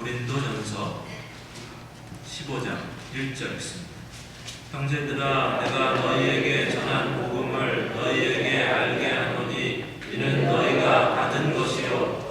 고린도전서 15장 1절입니다. 형제들아, 내가 너희에게 전한 복음을 너희에게 알게 하노니 이는 너희가 받은 것이요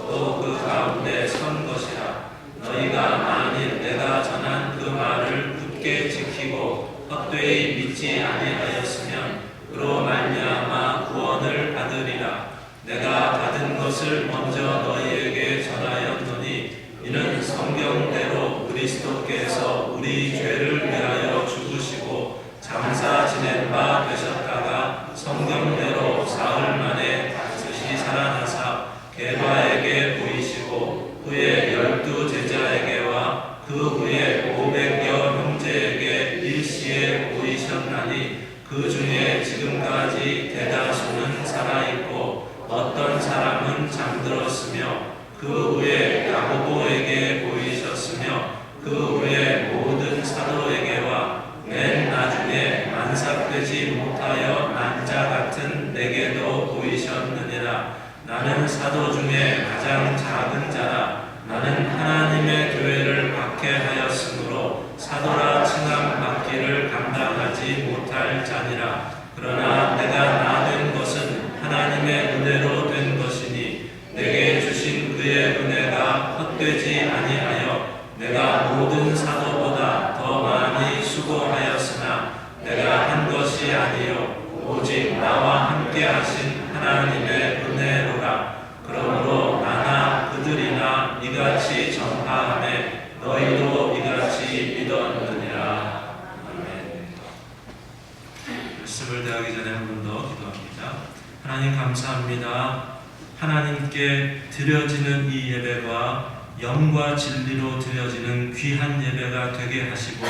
또 그 가운데 선 것이라. 너희가 만일 내가 전한 그 말을 굳게 지키고 헛되이 믿지 아니하였으면 그로 말미암아 구원을 받으리라. 내가 받은 것을 먼저 너희에게 전하였노니 이는 성경대로 그리스도께서 우리 죄를 위하여 죽으시고 장사 지낸 바 되셨다가 성경대로 사흘 만에 다시 살아나사 게바에게 보이시고 후에 12 제자에게와 그 후에 500여 형제에게 일시에 보이셨나니 그 중에 지금까지 대다수는 살아있고 어떤 사람은 잠들었으며 그 후에 야고보에게 보이셨으며 그 후에 모든 사도에게와 맨 나중에 만삭되지 못하여 난 자 같은 내게도 보이셨느니라. 나는 사도 중에 가장 작은 자라. 나는 하나님의 교회를 박해하였으므로 사도라 칭함 받기를 감당하지 못할 자니라. 그러나 내가 나 된 것은 하나님의 은혜로 된 것이니 내게 주신 그의 은혜가 헛되지 아니하여 내가 모든 사도보다 더 많이 수고하였으나 내가 한 것이 아니요 오직 나와 함께 하신 하나님의 은혜로라. 그러므로 나나 그들이나 이같이 전파하매 너희도 이같이 믿었느니라. 아멘. 말씀을 대하기 전에 한 번 더 기도합니다. 하나님 감사합니다. 하나님께 드려지는 이 예배가 영과 진리로 드려지는 귀한 예배가 되게 하시고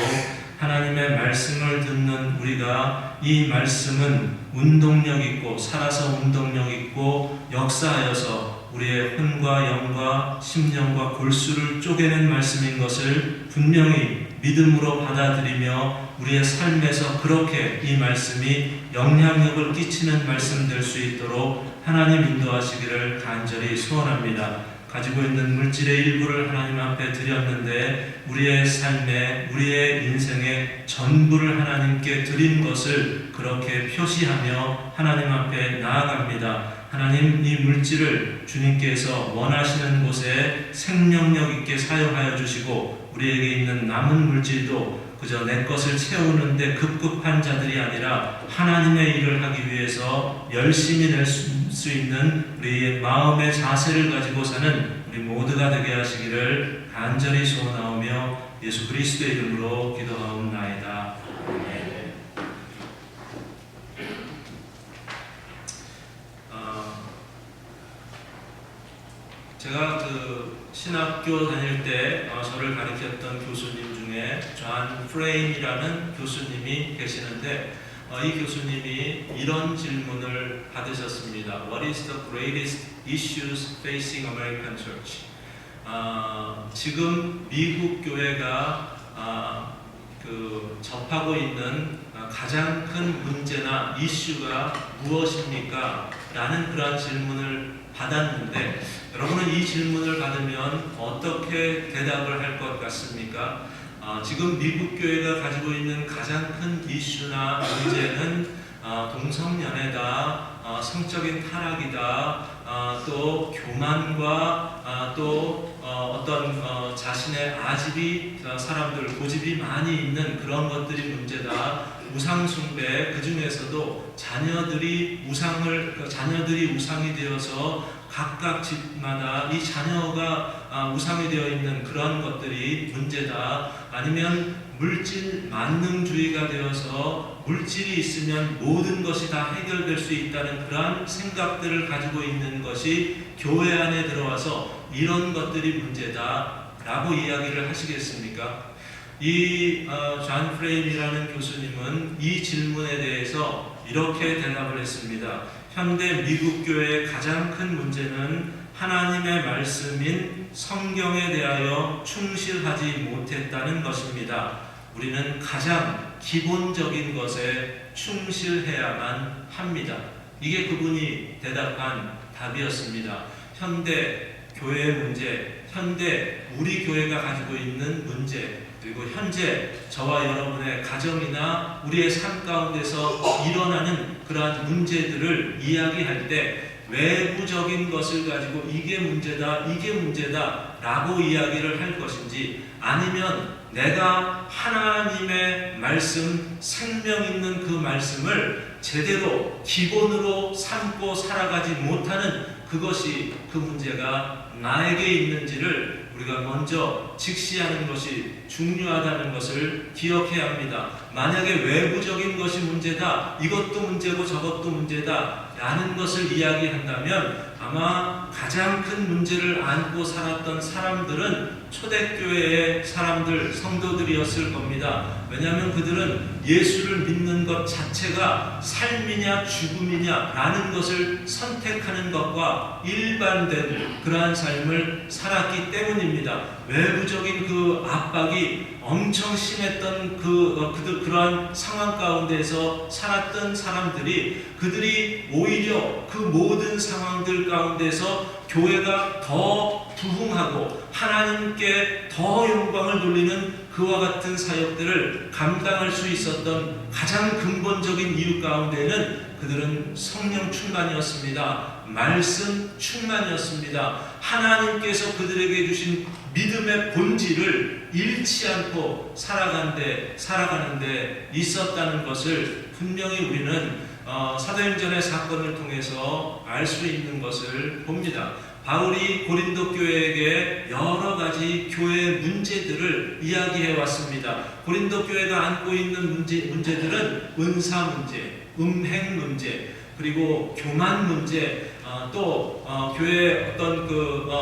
하나님의 말씀을 듣는 우리가 이 말씀은 운동력 있고 살아서 운동력 있고 역사하여서 우리의魂과 영과 심령과 골수를 쪼개는 말씀인 것을 분명히 믿음으로 받아들이며 우리의 삶에서 그렇게 이 말씀이 영향력을 끼치는 말씀 될 수 있도록 하나님 인도하시기를 간절히 소원합니다. 가지고 있는 물질의 일부를 하나님 앞에 드렸는데 우리의 삶에 우리의 인생의 전부를 하나님께 드린 것을 그렇게 표시하며 하나님 앞에 나아갑니다. 하나님, 이 물질을 주님께서 원하시는 곳에 생명력 있게 사용하여 주시고 우리에게 있는 남은 물질도 그저 내 것을 채우는데 급급한 자들이 아니라 하나님의 일을 하기 위해서 열심히 낼 수 있는 우리의 마음의 자세를 가지고 사는 우리 모두가 되게 하시기를 간절히 소원하오며 예수 그리스도의 이름으로 기도하옵나이다. 아멘. 제가 신학교 다닐 때 저를 가르쳤던 교수님 중에 존 프레임이라는 교수님이 계시는데 이 교수님이 이런 질문을 받으셨습니다. What is the greatest issues facing American Church? 지금 미국 교회가 접하고 있는 가장 큰 문제나 이슈가 무엇입니까? 라는 그러한 질문을 받았는데 여러분은 이 질문을 받으면 어떻게 대답을 할 것 같습니까? 지금 미국 교회가 가지고 있는 가장 큰 이슈나 문제는 동성연애다, 성적인 타락이다, 또 교만과 또 어떤 자신의 아집이 사람들 고집이 많이 있는 그런 것들이 문제다. 우상숭배, 그 중에서도 자녀들이 우상이 되어서 각각 집마다 이 자녀가 우상이 되어 있는 그런 것들이 문제다. 아니면 물질 만능주의가 되어서 물질이 있으면 모든 것이 다 해결될 수 있다는 그러한 생각들을 가지고 있는 것이 교회 안에 들어와서 이런 것들이 문제다 라고 이야기를 하시겠습니까? 이 존 프레임이라는 교수님은 이 질문에 대해서 이렇게 대답을 했습니다. 현대 미국 교회의 가장 큰 문제는 하나님의 말씀인 성경에 대하여 충실하지 못했다는 것입니다. 우리는 가장 기본적인 것에 충실해야만 합니다. 이게 그분이 대답한 답이었습니다. 현대 교회의 문제, 현대 우리 교회가 가지고 있는 문제, 그리고 현재 저와 여러분의 가정이나 우리의 삶 가운데서 일어나는 그러한 문제들을 이야기할 때 외부적인 것을 가지고 이게 문제다 라고 이야기를 할 것인지, 아니면 내가 하나님의 말씀, 생명 있는 그 말씀을 제대로 기본으로 삼고 살아가지 못하는 그것이, 그 문제가 나에게 있는지를 우리가 먼저 직시하는 것이 중요하다는 것을 기억해야 합니다. 만약에 외부적인 것이 문제다, 이것도 문제고 저것도 문제다 라는 것을 이야기한다면 아마 가장 큰 문제를 안고 살았던 사람들은 초대교회의 사람들, 성도들이었을 겁니다. 왜냐하면 그들은 예수를 믿는 것 자체가 삶이냐 죽음이냐 라는 것을 선택하는 것과 일반된 그러한 삶을 살았기 때문입니다. 외부적인 그 압박이 엄청 심했던 그러한 상황 가운데서 살았던 사람들이, 그들이 오히려 그 모든 상황들 가운데서 교회가 더 부흥하고 하나님께 더 영광을 돌리는 그와 같은 사역들을 감당할 수 있었던 가장 근본적인 이유 가운데는 그들은 성령 충만이었습니다. 말씀 충만이었습니다. 하나님께서 그들에게 주신 믿음의 본질을 잃지 않고 살아가는데 있었다는 것을 분명히 우리는 사도행전의 사건을 통해서 알 수 있는 것을 봅니다. 바울이 고린도 교회에게 여러 가지 교회의 문제들을 이야기해 왔습니다. 고린도 교회가 안고 있는 문제들은 은사 문제, 음행 문제, 그리고 교만 문제, 또 교회의 어떤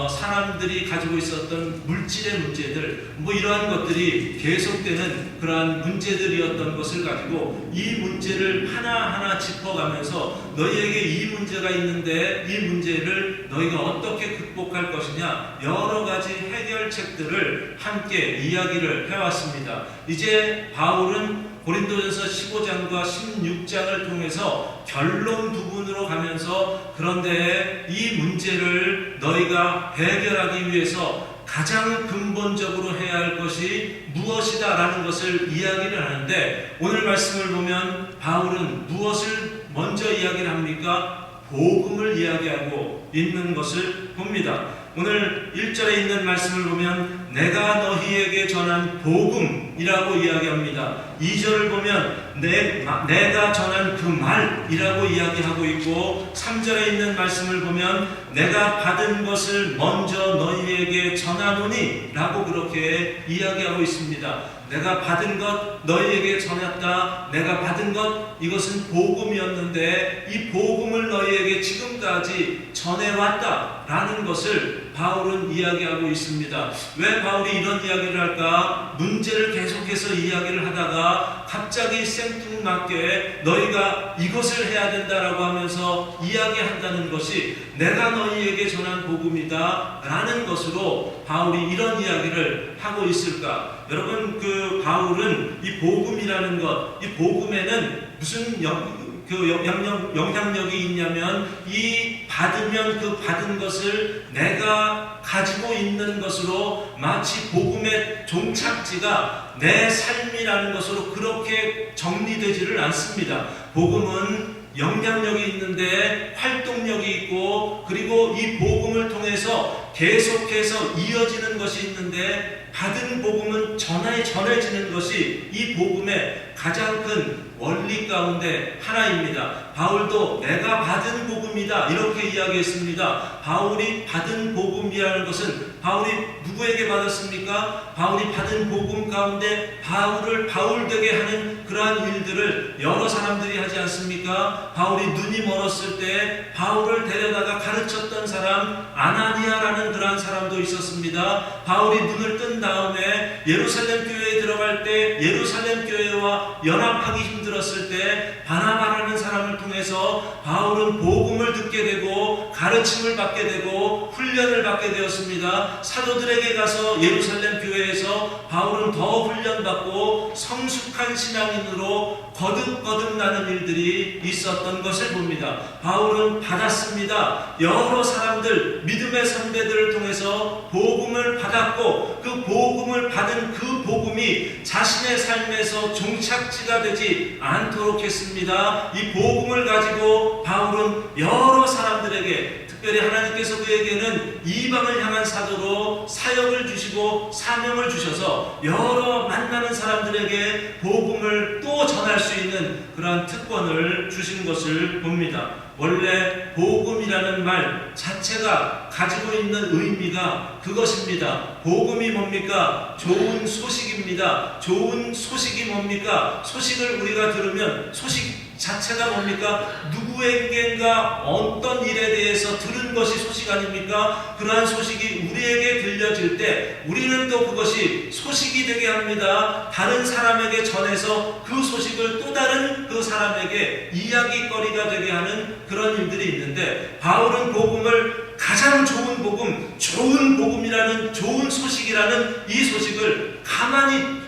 사람들이 가지고 있었던 물질의 문제들, 이러한 것들이 계속되는 그러한 문제들이었던 것을 가지고 이 문제를 하나하나 짚어가면서 너희에게 이 문제가 있는데 이 문제를 너희가 어떻게 극복할 것이냐, 여러 가지 해결책들을 함께 이야기를 해왔습니다. 이제 바울은 고린도전서 15장과 16장을 통해서 결론 부분으로 가면서, 그런데 이 문제를 너희가 해결하기 위해서 가장 근본적으로 해야 할 것이 무엇이다 라는 것을 이야기를 하는데, 오늘 말씀을 보면 바울은 무엇을 먼저 이야기를 합니까? 복음을 이야기하고 있는 것을 봅니다. 오늘 1절에 있는 말씀을 보면 내가 너희에게 전한 복음이라고 이야기합니다. 2절을 보면 내가 전한 그 말이라고 이야기하고 있고, 3절에 있는 말씀을 보면 내가 받은 것을 먼저 너희에게 전하노니 라고 그렇게 이야기하고 있습니다. 내가 받은 것 너희에게 전했다. 내가 받은 것, 이것은 복음이었는데 이 복음을 너희에게 지금까지 전해왔다 라는 것을 바울은 이야기하고 있습니다. 왜 바울이 이런 이야기를 할까? 문제를 계속해서 이야기를 하다가 갑자기 생뚱맞게 너희가 이것을 해야 된다라고 하면서 이야기한다는 것이 내가 너희에게 전한 복음이다 라는 것으로 바울이 이런 이야기를 하고 있을까? 여러분, 바울은 이 복음이라는 것, 이 복음에는 무슨 영향력이 있냐면, 이 받으면 그 받은 것을 내가 가지고 있는 것으로 마치 복음의 종착지가 내 삶이라는 것으로 그렇게 정리되지를 않습니다. 복음은 영향력이 있는데 활동력이 있고, 그리고 이 복음을 통해서 계속해서 이어지는 것이 있는데, 받은 복음은 전해지는 것이 이 복음의 가장 큰 원리 가운데 하나입니다. 바울도 내가 받은 복음이다 이렇게 이야기했습니다. 바울이 받은 복음이라는 것은 바울이 누구에게 받았습니까? 바울이 받은 복음 가운데 바울을 바울되게 하는 그러한 일들을 여러 사람들이 하지 않습니까? 바울이 눈이 멀었을 때 바울을 데려다가 가르쳤던 사람 아나니아라는 그러한 사람도 있었습니다. 바울이 눈을 뜬 다음에 예루살렘 교회에 들어갈 때 예루살렘 교회와 연합하기 힘들었던 들었을 때 바나바라는 사람을 통해서 바울은 복음을 듣게 되고 가르침을 받게 되고 훈련을 받게 되었습니다. 사도들에게 가서 예루살렘 교회에서 바울은 더 훈련받고 성숙한 신앙인으로 거듭거듭 나는 일들이 있었던 것을 봅니다. 바울은 받았습니다. 여러 사람들, 믿음의 선배들을 통해서 복음을 받았고 그 복음을 받은 그 복음이 자신의 삶에서 종착지가 되지 않도록 했습니다. 이 복음을 가지고 바울은 여러 사람들에게, 특별히 하나님께서 그에게는 이방을 향한 사도로 사역을 주시고 사명을 주셔서 여러 만나는 사람들에게 복음을 또 전할 수 있는 그러한 특권을 주신 것을 봅니다. 원래 복음이라는 말 자체가 가지고 있는 의미가 그것입니다. 복음이 뭡니까? 좋은 소식입니다. 좋은 소식이 뭡니까? 소식을 우리가 들으면 소식 자체가 뭡니까? 누구에겐가 어떤 일에 대해서 들은 것이 소식 아닙니까? 그러한 소식이 우리에게 들려질 때 우리는 또 그것이 소식이 되게 합니다. 다른 사람에게 전해서 그 소식을 또 다른 그 사람에게 이야기거리가 되게 하는 그런 일들이 있는데, 바울은 복음을 가장 좋은 복음, 좋은 복음이라는, 좋은 소식이라는 이 소식을 가만히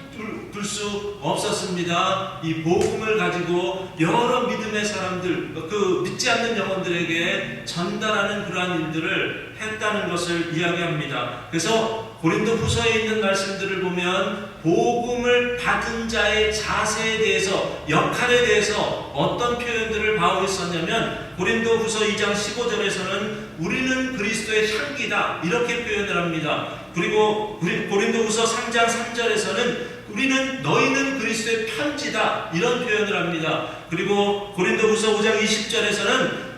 둘 수 없었습니다. 이 복음을 가지고 여러 믿음의 사람들, 그 믿지 않는 영혼들에게 전달하는 그러한 일들을 했다는 것을 이야기합니다. 그래서 고린도 후서에 있는 말씀들을 보면 복음을 받은 자의 자세에 대해서, 역할에 대해서 어떤 표현들을 바울이 썼냐면, 고린도 후서 2장 15절에서는 우리는 그리스도의 향기다 이렇게 표현을 합니다. 그리고 고린도 후서 3장 3절에서는 너희는 그리스도의 편지다 이런 표현을 합니다. 그리고 고린도 후서 5장 20절에서는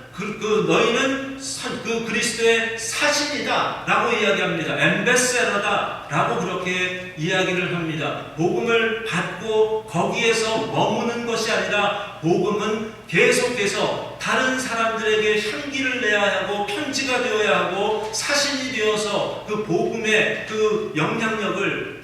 너희는 그 그리스도의 사신이다 라고 이야기합니다. 엠베세러다 라고 그렇게 이야기를 합니다. 복음을 받고 거기에서 머무는 것이 아니라 복음은 계속해서 다른 사람들에게 향기를 내야 하고 편지가 되어야 하고 사신이 되어서 그 복음의 그 영향력을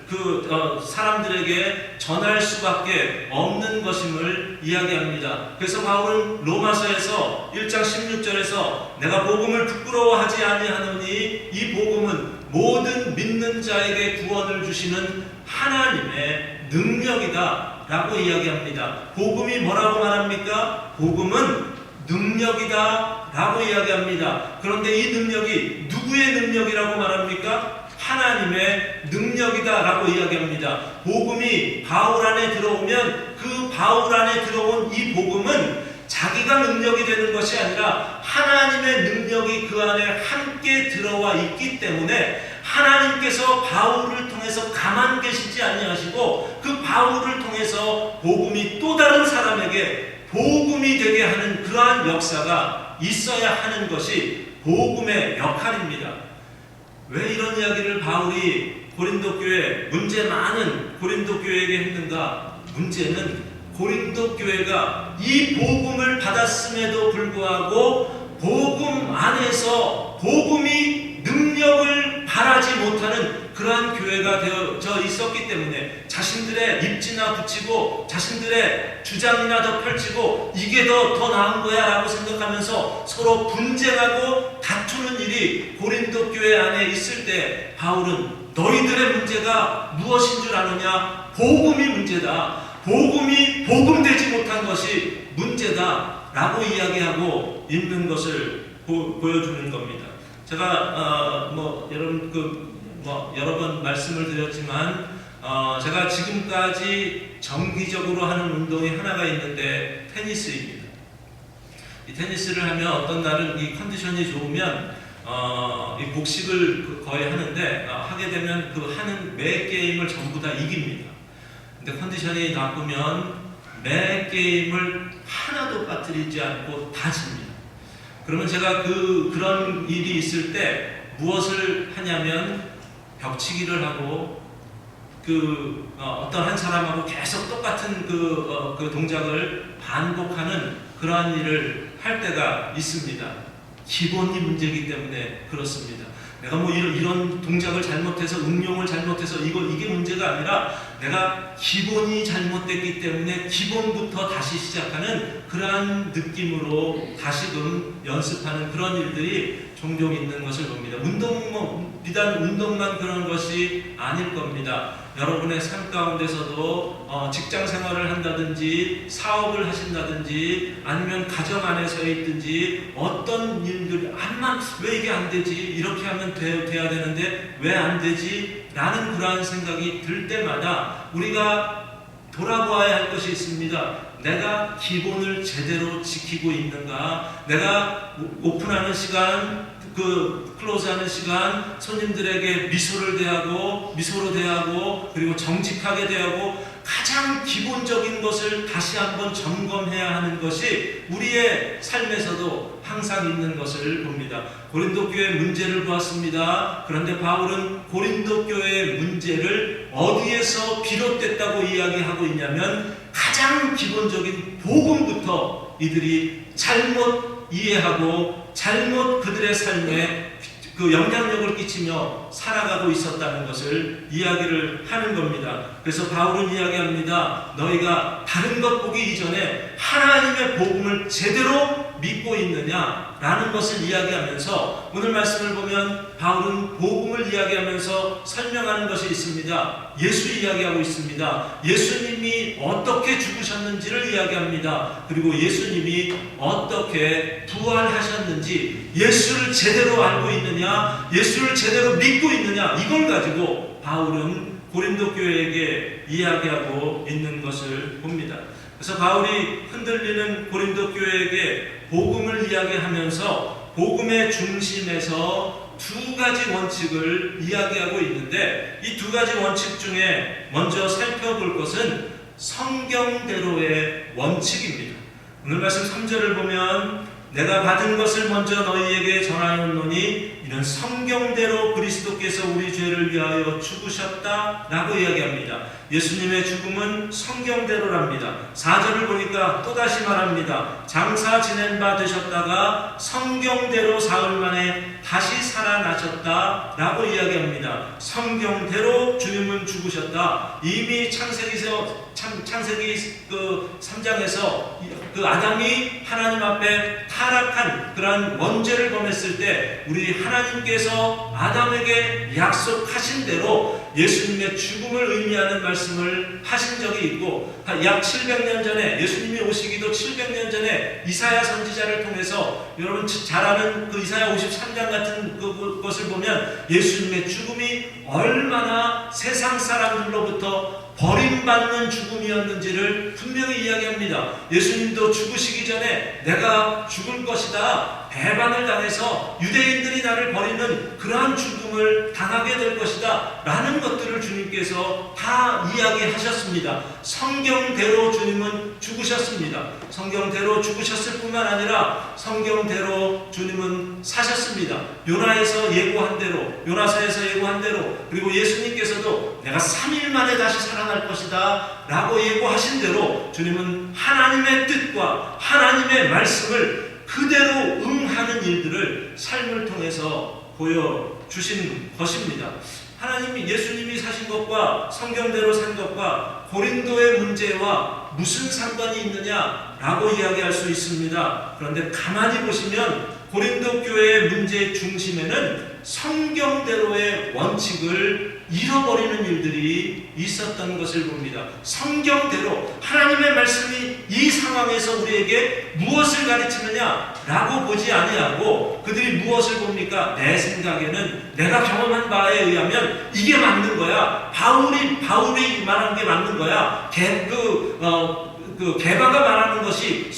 사람들에게 전할 수밖에 없는 것임을 이야기합니다. 그래서 바울은 로마서에서 1장 16절에서 내가 복음을 부끄러워하지 아니하노니 이 복음은 모든 믿는 자에게 구원을 주시는 하나님의 능력이다 라고 이야기합니다. 복음이 뭐라고 말합니까? 복음은 능력이다 라고 이야기합니다. 그런데 이 능력이 누구의 능력이라고 말합니까? 하나님의 능력이다 라고 이야기합니다. 복음이 바울 안에 들어오면 그 바울 안에 들어온 이 복음은 자기가 능력이 되는 것이 아니라 하나님의 능력이 그 안에 함께 들어와 있기 때문에 하나님께서 바울을 통해서 가만 계시지 아니하시고 그 바울을 통해서 복음이 또 다른 사람에게 복음이 되게 하는 그러한 역사가 있어야 하는 것이 복음의 역할입니다. 왜 이런 이야기를 바울이 고린도 교회, 문제 많은 고린도 교회에게 했는가? 문제는 고린도 교회가 이 복음을 받았음에도 불구하고 복음 안에서 복음이 능력을 발하지 못하는 그러한 교회가 되어져 있었기 때문에 자신들의 입지나 붙이고 자신들의 주장이나 더 펼치고 이게 더 나은 거야 라고 생각하면서 서로 분쟁하고 다투는 일이 고린도 교회 안에 있을 때 바울은 너희들의 문제가 무엇인 줄 아느냐? 복음이 문제다. 복음이 복음되지 못한 것이 문제다 라고 이야기하고 있는 것을 보여주는 겁니다. 제가 여러 번 말씀을 드렸지만 제가 지금까지 정기적으로 하는 운동이 하나가 있는데 테니스입니다. 이 테니스를 하면 어떤 날은 이 컨디션이 좋으면 이 복식을 거의 하는데 하게 되면 그 하는 매 게임을 전부 다 이깁니다. 근데 컨디션이 나쁘면 매 게임을 하나도 빠뜨리지 않고 다 집니다. 그러면 제가 그런 일이 있을 때 무엇을 하냐면 벽치기를 하고 어떤 한 사람하고 계속 똑같은 그 동작을 반복하는 그러한 일을 할 때가 있습니다. 기본이 문제이기 때문에 그렇습니다. 내가 뭐 이런 동작을 잘못해서 응용을 잘못해서 이게 문제가 아니라 내가 기본이 잘못됐기 때문에 기본부터 다시 시작하는 그러한 느낌으로 다시금 연습하는 그런 일들이 종종 있는 것을 봅니다. 비단 운동만 그런 것이 아닐 겁니다. 여러분의 삶 가운데서도 직장 생활을 한다든지 사업을 하신다든지 아니면 가정 안에서 있든지 어떤 일들 왜 이게 안 되지? 이렇게 하면 돼야 되는데 왜 안 되지? 라는 그러한 생각이 들 때마다 우리가 돌아보아야 할 것이 있습니다. 내가 기본을 제대로 지키고 있는가? 내가 오픈하는 시간, 클로즈하는 시간, 손님들에게 미소로 대하고 그리고 정직하게 대하고 가장 기본적인 것을 다시 한번 점검해야 하는 것이 우리의 삶에서도 항상 있는 것을 봅니다. 고린도 교회 문제를 보았습니다. 그런데 바울은 고린도 교회의 문제를 어디에서 비롯됐다고 이야기하고 있냐면 가장 기본적인 복음부터 이들이 잘못 이해하고 잘못 그들의 삶에 영향력을 끼치며 살아가고 있었다는 것을 이야기를 하는 겁니다. 그래서 바울은 이야기합니다. 너희가 다른 것 보기 이전에 하나님의 복음을 제대로 믿고 있느냐라는 것을 이야기하면서 오늘 말씀을 보면 바울은 복음을 이야기하면서 설명하는 것이 있습니다. 예수 이야기하고 있습니다. 예수님이 어떻게 죽으셨는지를 이야기합니다. 그리고 예수님이 어떻게 부활하셨는지 예수를 제대로 알고 있느냐, 예수를 제대로 믿고 있느냐, 이걸 가지고 바울은 고린도 교회에게 이야기하고 있는 것을 봅니다. 그래서 바울이 흔들리는 고린도 교회에게 복음을 이야기하면서 복음의 중심에서 두 가지 원칙을 이야기하고 있는데 이 두 가지 원칙 중에 먼저 살펴볼 것은 성경대로의 원칙입니다. 오늘 말씀 3절을 보면 내가 받은 것을 먼저 너희에게 전하였노니 이는 성경대로 그리스도께서 우리 죄를 위하여 죽으셨다 라고 이야기합니다. 예수님의 죽음은 성경대로랍니다. 4절을 보니까 또다시 말합니다. 장사 지낸 바 되셨다가 성경대로 사흘 만에 다시 살아나셨다 라고 이야기합니다. 성경대로 주님은 죽으셨다. 이미 창세기 3장에서 아담이 하나님 앞에 타락한 그러한 원죄를 범했을 때 우리 하나님께서 아담에게 약속하신 대로 예수님의 죽음을 의미하는 말씀을 하신 적이 있고 약 700년 전에 예수님이 오시기도 700년 전에 이사야 선지자를 통해서 여러분 잘 아는 그 이사야 53장 같은 것을 보면 예수님의 죽음이 얼마나 세상 사람들로부터 버림받는 죽음이었는지를 분명히 이야기합니다. 예수님도 죽으시기 전에 내가 죽을 것이다. 배반을 당해서 유대인들이 나를 버리는 그러한 죽음을 당하게 될 것이다 라는 것들을 주님께서 다 이야기하셨습니다. 성경대로 주님은 죽으셨습니다. 성경대로 죽으셨을 뿐만 아니라 성경대로 주님은 사셨습니다. 요나서에서 예고한 대로 그리고 예수님께서도 내가 3일 만에 다시 살아날 것이다 라고 예고하신 대로 주님은 하나님의 뜻과 하나님의 말씀을 그대로 응하는 일들을 삶을 통해서 보여주신 것입니다. 예수님이 사신 것과 성경대로 산 것과 고린도의 문제와 무슨 상관이 있느냐라고 이야기할 수 있습니다. 그런데 가만히 보시면 고린도 교회의 문제의 중심에는 성경대로의 원칙을 잃어버리는 일들이 있었던 것을 봅니다. 성경대로 하나님의 말씀이 이 상황에서 우리에게 무엇을 가르치느냐 라고 보지 아니하고 그들이 무엇을 봅니까? 내 생각에는 내가 경험한 바에 의하면 이게 맞는 거야. 바울이 말한 게 맞는 거야. 게바가 말하는 것이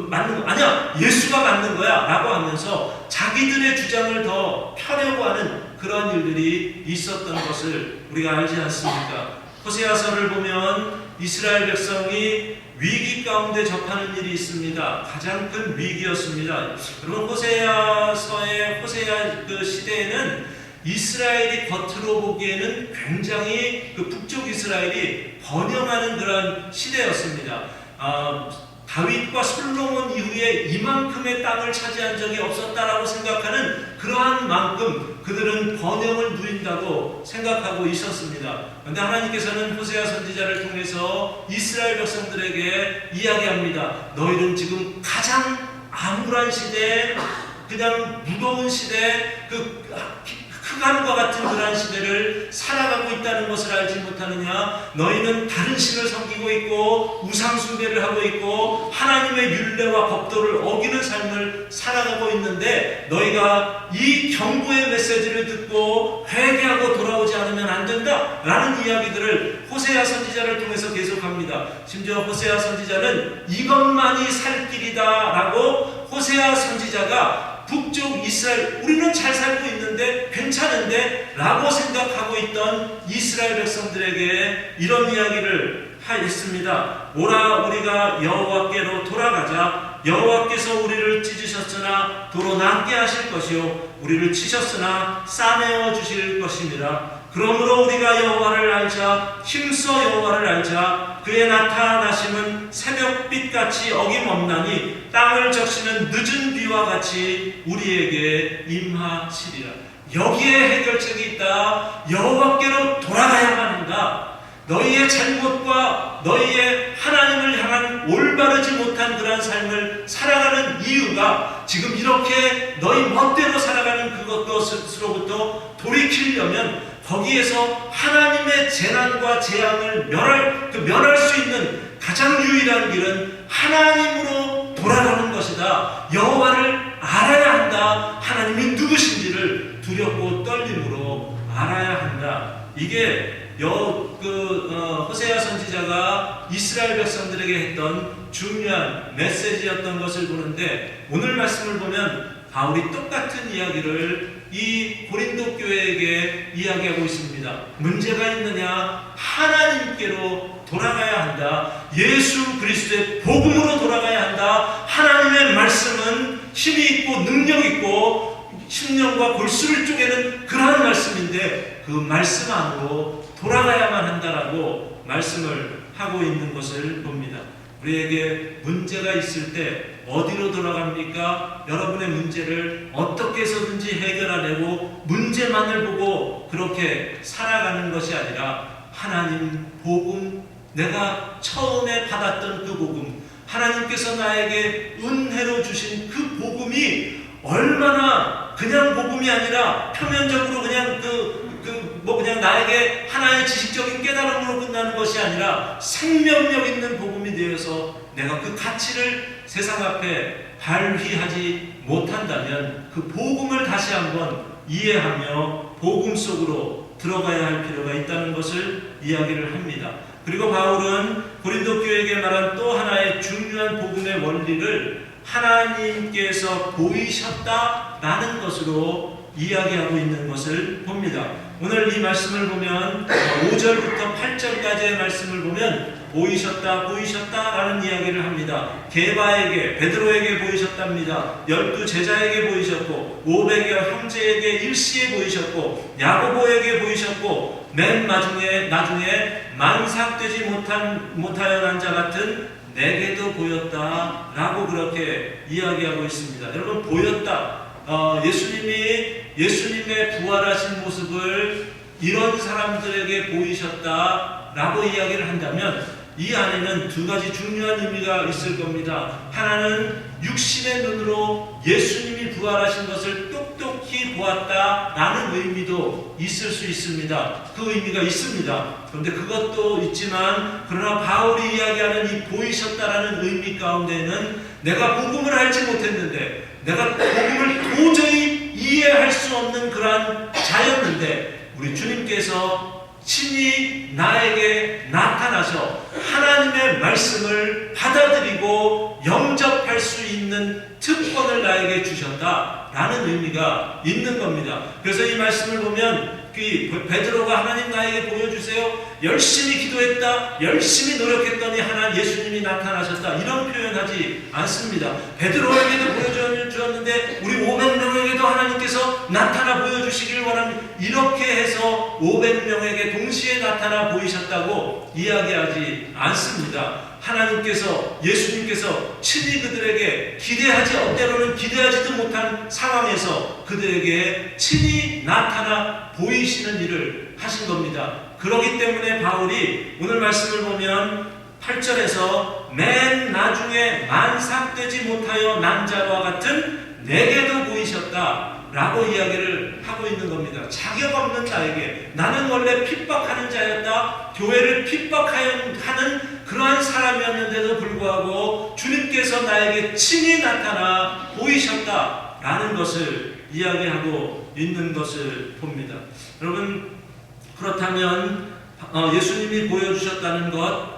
맞는 거 아니야. 예수가 맞는 거야 라고 하면서 자기들의 주장을 더 펴려고 하는 그런 일들이 있었던 것을 우리가 알지 않습니까? 호세아서를 보면 이스라엘 백성이 위기 가운데 접하는 일이 있습니다. 가장 큰 위기였습니다. 여러분 호세아 시대에는 이스라엘이 겉으로 보기에는 굉장히 북쪽 이스라엘이 번영하는 그런 시대였습니다. 다윗과 솔로몬 이후에 이만큼의 땅을 차지한 적이 없었다라고 생각하는 그러한 만큼 그들은 번영을 누린다고 생각하고 있었습니다. 그런데 하나님께서는 호세아 선지자를 통해서 이스라엘 백성들에게 이야기합니다. 너희는 지금 가장 암울한 시대, 그냥 무거운 시대, 흑암과 같은 그러한 시대를 살아가고 있다는 것을 알지 못하느냐? 너희는 다른 신을 섬기고 있고 우상 숭배를 하고 있고 하나님의 율례와 법도를 어기는 삶을 살아가고 있는데 너희가 이 경고의 메시지를 듣고 회개하고 돌아오지 않으면 안 된다 라는 이야기들을 호세아 선지자를 통해서 계속합니다. 심지어 호세아 선지자는 이것만이 살 길이다 라고 호세아 선지자가 북쪽 이스라엘, 우리는 잘 살고 있는데 괜찮은데 라고 생각하고 있던 이스라엘 백성들에게 이런 이야기를 했습니다. 오라, 우리가 여호와께로 돌아가자. 여호와께서 우리를 찢으셨으나 도로 낫게 하실 것이요 우리를 치셨으나 싸매어 주실 것이니라. 그러므로 우리가 여호와를 알자. 힘써 여호와를 알자. 그의 나타나심은 새벽빛같이 어김없나니 땅을 적시는 늦은 비와 같이 우리에게 임하시리라. 여기에 해결책이 있다. 여호와께로 돌아가야만 한다. 너희의 잘못과 너희의 하나님을 향한 올바르지 못한 그러한 삶을 살아가는 이유가 지금 이렇게 너희 멋대로 살아가는 그것으로부터 돌이키려면 거기에서 하나님의 재난과 재앙을 면할 수 있는 가장 유일한 길은 하나님으로 돌아가는 것이다. 여호와를 알아야 한다. 하나님이 누구신지를 두렵고 떨림으로 알아야 한다. 이게 호세아 선지자가 이스라엘 백성들에게 했던 중요한 메시지였던 것을 보는데 오늘 말씀을 보면 바울이 똑같은 이야기를 이 고린도 교회에게 이야기하고 있습니다. 문제가 있느냐? 하나님께로 돌아가야 한다. 예수 그리스도의 복음으로 돌아가야 한다. 하나님의 말씀은 힘이 있고 능력 있고 심령과 골수를 쪼개는 그러한 말씀인데 그 말씀 안으로 돌아가야만 한다라고 말씀을 하고 있는 것을 봅니다. 우리에게 문제가 있을 때 어디로 돌아갑니까? 여러분의 문제를 어떻게 해서든지 해결하려고 문제만을 보고 그렇게 살아가는 것이 아니라 하나님 복음, 내가 처음에 받았던 그 복음, 하나님께서 나에게 은혜로 주신 그 복음이 얼마나 그냥 복음이 아니라 표면적으로 그냥 그냥 나에게 하나의 지식적인 깨달음으로 끝나는 것이 아니라 생명력 있는 복음이 되어서 내가 그 가치를 세상 앞에 발휘하지 못한다면 그 복음을 다시 한번 이해하며 복음 속으로 들어가야 할 필요가 있다는 것을 이야기를 합니다. 그리고 바울은 고린도 교회에게 말한 또 하나의 중요한 복음의 원리를 하나님께서 보이셨다라는 것으로 이야기하고 있는 것을 봅니다. 오늘 이 말씀을 보면 5절부터 8절까지의 말씀을 보면 보이셨다라는 이야기를 합니다. 게바에게, 베드로에게 보이셨답니다. 12 제자에게 보이셨고 500여 형제에게 일시에 보이셨고 야고보에게 보이셨고 맨 나중에 만삭되지 못하여 난 자 같은 내게도 보였다라고 그렇게 이야기하고 있습니다. 여러분, 보였다. 예수님의 부활하신 모습을 이런 사람들에게 보이셨다라고 이야기를 한다면 이 안에는 두 가지 중요한 의미가 있을 겁니다. 하나는 육신의 눈으로 예수님이 부활하신 것을 똑똑히 보았다라는 의미도 있을 수 있습니다. 그 의미가 있습니다. 그런데 그것도 있지만 그러나 바울이 이야기하는 이 보이셨다라는 의미 가운데는 내가 복음을 알지 못했는데 내가 복음을 도저히 이해할 수 없는 그러한 자였는데 우리 주님께서 친히 나에게 나타나서 하나님의 말씀을 받아들이고 영접할 수 있는 특권을 나에게 주셨다라는 의미가 있는 겁니다. 그래서 이 말씀을 보면 베드로가 하나님 나에게 보여주세요. 열심히 기도했다. 열심히 노력했더니 예수님이 나타나셨다. 이런 표현하지 않습니다. 베드로에게도 보여주었는데 우리 500명에게도 하나님께서 나타나 보여주시길 원합니다. 이렇게 해서 500명에게 동시에 나타나 보이셨다고 이야기하지 않습니다. 하나님께서, 예수님께서 친히 그들에게 때로는 기대하지도 못한 상황에서 그들에게 친히 나타나 보이시는 일을 하신 겁니다. 그렇기 때문에 바울이 오늘 말씀을 보면 8절에서 맨 나중에 만삭되지 못하여 난 자와 같은 내게도 보이셨다 라고 이야기를 하고 있는 겁니다. 자격 없는 나에게, 나는 원래 핍박하는 자였다, 교회를 핍박하는 그러한 사람이었는데도 불구하고 주님께서 나에게 친히 나타나 보이셨다 라는 것을 이야기하고 있는 것을 봅니다. 여러분, 그렇다면 예수님이 보여주셨다는 것,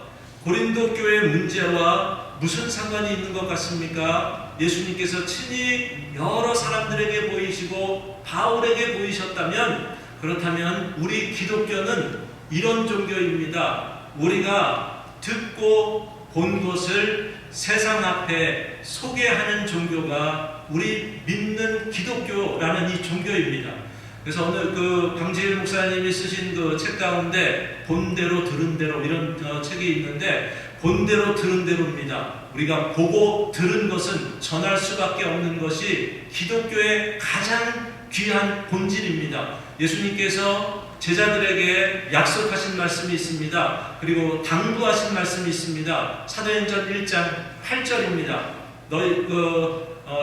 고린도 교회 문제와 무슨 상관이 있는 것 같습니까? 예수님께서 친히 여러 사람들에게 보이시고 바울에게 보이셨다면, 그렇다면 우리 기독교는 이런 종교입니다. 우리가 듣고 본 것을 세상 앞에 소개하는 종교가 우리 믿는 기독교라는 이 종교입니다. 그래서 오늘 강지일 목사님이 쓰신 그 책 가운데 본대로 들은 대로 이런 책이 있는데, 본대로 들은 대로입니다. 우리가 보고 들은 것은 전할 수밖에 없는 것이 기독교의 가장 귀한 본질입니다. 예수님께서 제자들에게 약속하신 말씀이 있습니다. 그리고 당부하신 말씀이 있습니다. 사도행전 1장 8절입니다. 너희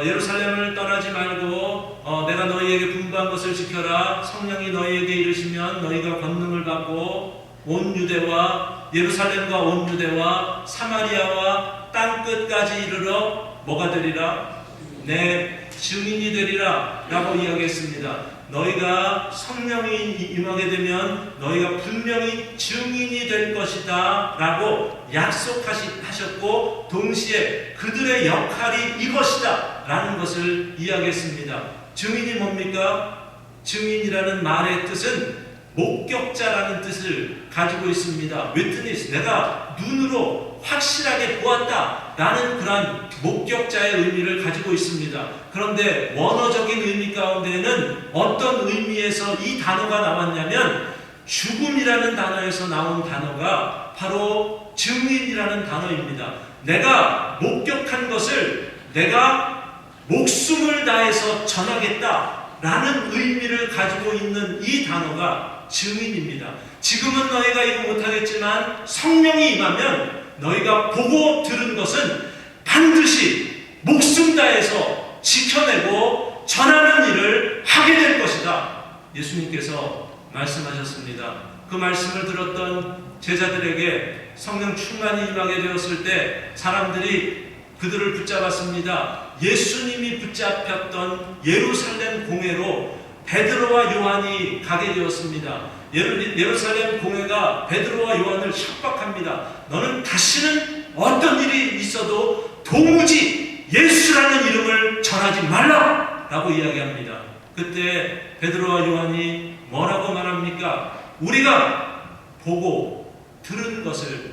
예루살렘을 떠나지 말고 내가 너희에게 분부한 것을 지켜라. 성령이 너희에게 이르시면 너희가 권능을 받고 온 유대와 예루살렘과 온 유대와 사마리아와 땅끝까지 이르러 뭐가 되리라? 내 증인이 되리라 라고 이야기했습니다. 너희가 성령이 임하게 되면 너희가 분명히 증인이 될 것이다 라고 약속하셨고, 동시에 그들의 역할이 이것이다 라는 것을 이야기했습니다. 증인이 뭡니까? 증인이라는 말의 뜻은 목격자라는 뜻을 가지고 있습니다. 위트니스, 내가 눈으로 확실하게 보았다 라는 그런 목격자의 의미를 가지고 있습니다. 그런데 원어적인 의미 가운데는 어떤 의미에서 이 단어가 나왔냐면, 죽음이라는 단어에서 나온 단어가 바로 증인이라는 단어입니다. 내가 목격한 것을 내가 목숨을 다해서 전하겠다 라는 의미를 가지고 있는 이 단어가 증인입니다. 지금은 너희가 이거 못하겠지만 성령이 임하면 너희가 보고 들은 것은 반드시 목숨 다해서 지켜내고 전하는 일을 하게 될 것이다. 예수님께서 말씀하셨습니다. 그 말씀을 들었던 제자들에게 성령 충만이 임하게 되었을 때 사람들이 그들을 붙잡았습니다. 예수님이 붙잡혔던 예루살렘 공회로 베드로와 요한이 가게 되었습니다. 예루살렘 공회가 베드로와 요한을 협박합니다. 너는 다시는 어떤 일이 있어도 도무지 예수라는 이름을 전하지 말라 라고 이야기합니다. 그때 베드로와 요한이 뭐라고 말합니까? 우리가 보고 들은 것을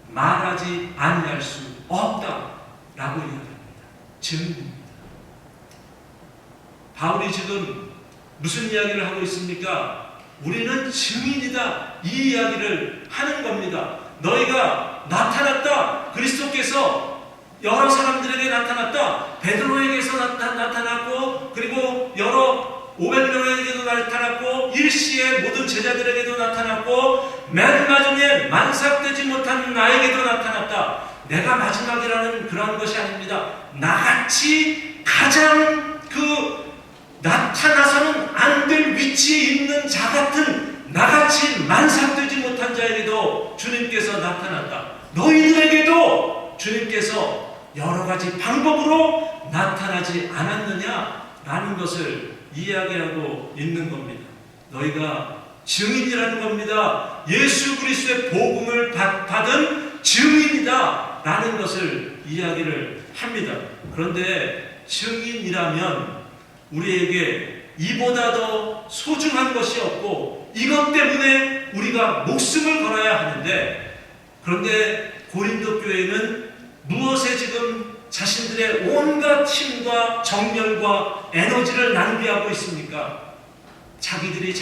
말하지 아니할 수 없다 라고 이야기합니다. 증인입니다. 바울이 지금 무슨 이야기를 하고 있습니까? 우리는 증인이다, 이 이야기를 하는 겁니다. 너희가 나타났다, 그리스도께서 여러 사람들에게 나타났다, 베드로에게서 나타났고, 그리고 여러 500명에게도 나타났고, 일시에 모든 제자들에게도 나타났고, 맨 마지막에 만삭되지 못한 나에게도 나타났다. 내가 마지막이라는 그런 것이 아닙니다. 나같이 가장 나타나서는 안 될 위치에 있는 자 같은 나같이 만삭되지 못한 자에게도 주님께서 나타났다. 너희들에게도 주님께서 여러 가지 방법으로 나타나지 않았느냐라는 것을 이야기하고 있는 겁니다. 너희가 증인이라는 겁니다. 예수 그리스도의 복음을 받은 증인이다 라는 것을 이야기를 합니다. 그런데 증인이라면 우리에게 이보다 더 소중한 것이 없고 이것 때문에 우리가 목숨을 걸어야 하는데, 그런데 고린도 교회는 무엇에 지금 자신들의 온갖 힘과 정열과 에너지를 낭비하고 있습니까? 자기들이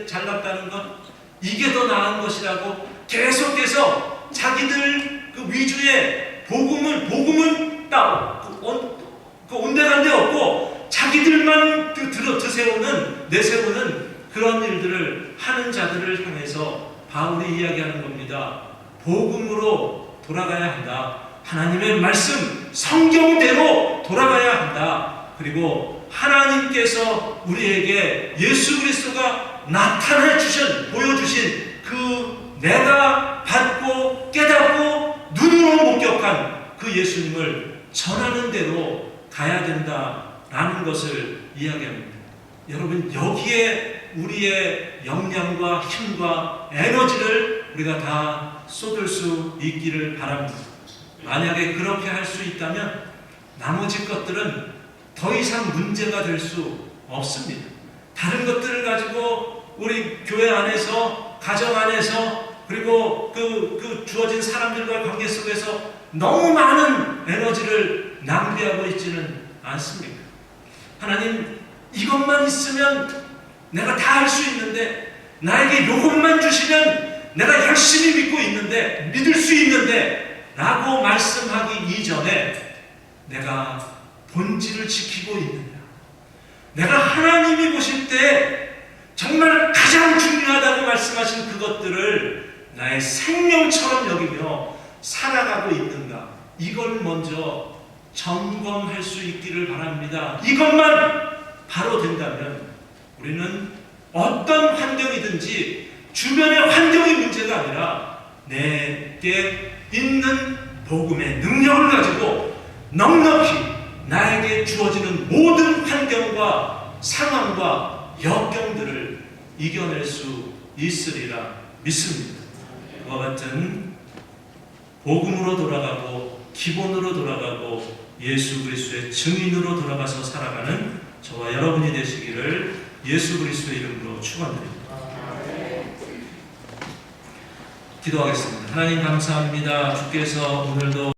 잘났다는 것, 이게 더 나은 것이라고 계속해서 자기들 그 위주의 복음은 따고 그 온데간데 없고 자기들만 내세우는 그런 일들을 하는 자들을 향해서 바울이 이야기하는 겁니다. 복음으로 돌아가야 한다. 하나님의 말씀 성경대로 돌아가야 한다. 그리고 하나님께서 우리에게 예수 그리스도가 보여주신 그 내가 받고 깨닫고 눈으로 목격한 그 예수님을 전하는 대로 가야 된다라는 것을 이야기합니다. 여러분, 여기에 우리의 역량과 힘과 에너지를 우리가 다 쏟을 수 있기를 바랍니다. 만약에 그렇게 할 수 있다면 나머지 것들은 더 이상 문제가 될 수 없습니다. 다른 것들을 가지고 우리 교회 안에서, 가정 안에서, 그리고 그 주어진 사람들과의 관계 속에서 너무 많은 에너지를 낭비하고 있지는 않습니까? 하나님, 이것만 있으면 내가 다 할 수 있는데, 나에게 이것만 주시면 내가 열심히 믿을 수 있는데 라고 말씀하기 이전에 내가 본질을 지키고 있느냐, 내가 하나님이 보실 때 정말 가장 중요하다고 말씀하신 그것들을 나의 생명처럼 여기며 살아가고 있는가, 이걸 먼저 점검할 수 있기를 바랍니다. 이것만 바로 된다면 우리는 어떤 환경이든지 주변의 환경이 문제가 아니라 내게 있는 복음의 능력을 가지고 넉넉히 나에게 주어지는 모든 환경과 상황과 역경들을 이겨낼 수 있으리라 믿습니다. 그와 같은 복음으로 돌아가고 기본으로 돌아가고 예수 그리스도의 증인으로 돌아가서 살아가는 저와 여러분이 되시기를 예수 그리스도의 이름으로 축원드립니다. 기도하겠습니다. 하나님 감사합니다. 주께서 오늘도